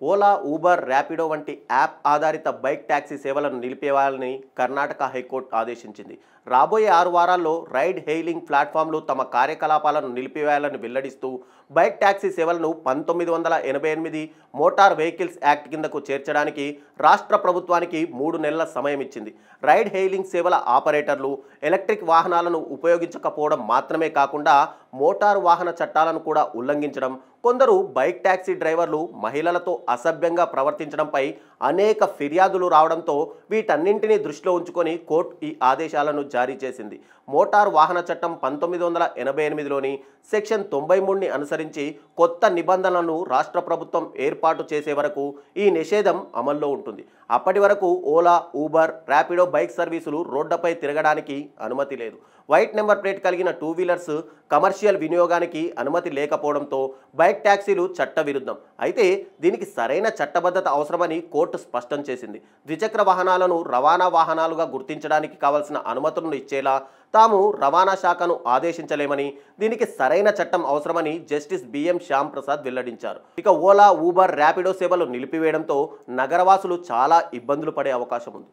Ola, Uber, Rapido వంటి app ఆధారిత bike taxi సేవలను నిలిపేయాలని కర్ణాటక హైకోర్టు ఆదేశించింది. రాబోయే 6 వారాల్లో రైడ్ హెయిలింగ్ ప్లాట్ఫామ్లు తమ కార్యకలాపాలను నిలిపివేయాలని వెల్లడిస్తూ బైక్ ట్యాక్సీ సేవలను 1988 మోటార్ వెహికల్స్ యాక్ట్ కిందకు చేర్చడానికి రాష్ట్ర ప్రభుత్వానికి 3 నెలల సమయం ఇచ్చింది. రైడ్ హెయిలింగ్ సేవల ఆపరేటర్లు ఎలక్ట్రిక్ వాహనాలను ఉపయోగించకపోవడం మాత్రమే కాకుండా మోటారు వాహన చట్టాలను కూడా ఉల్లంఘించడం, కొందరు బైక్ ట్యాక్సీ డ్రైవర్లు మహిళలతో అసభ్యంగా ప్రవర్తించడంపై అనేక ఫిర్యాదులు రావడంతో వీటన్నింటినీ దృష్టిలో ఉంచుకొని కోర్టు ఈ ఆదేశాలను జారీ చేసింది. మోటారు వాహన చట్టం 1988లోని సెక్షన్ 93ని అనుసరించి కొత్త నిబంధనలను రాష్ట్ర ప్రభుత్వం ఏర్పాటు చేసే వరకు ఈ నిషేధం అమల్లో ఉంటుంది. అప్పటి వరకు ఓలా, ఊబర్, ర్యాపిడో బైక్ సర్వీసులు రోడ్లపై తిరగడానికి అనుమతి లేదు. వైట్ నెంబర్ ప్లేట్ కలిగిన 2 వీలర్స్ కమర్షియల్ వినియోగానికి అనుమతి లేకపోవడంతో బైక్ ట్యాక్సీలు చట్టవిరుద్ధం. అయితే దీనికి సరైన చట్టబద్ధత అవసరమని కోర్టు స్పష్టం చేసింది. ద్విచక్ర వాహనాలను రవాణా వాహనాలుగా గుర్తించడానికి కావాల్సిన అనుమతులను ఇచ్చేలా తాము రవాణా శాఖను ఆదేశించలేమని, దీనికి సరైన చట్టం అవసరమని జస్టిస్ బిఎం శ్యామ్ ప్రసాద్ వెల్లడించారు. ఇక ఓలా, ఊబర్, ర్యాపిడో సేవలు నిలిపివేయడంతో నగరవాసులు చాలా ఇబ్బందులు పడే అవకాశం ఉంది.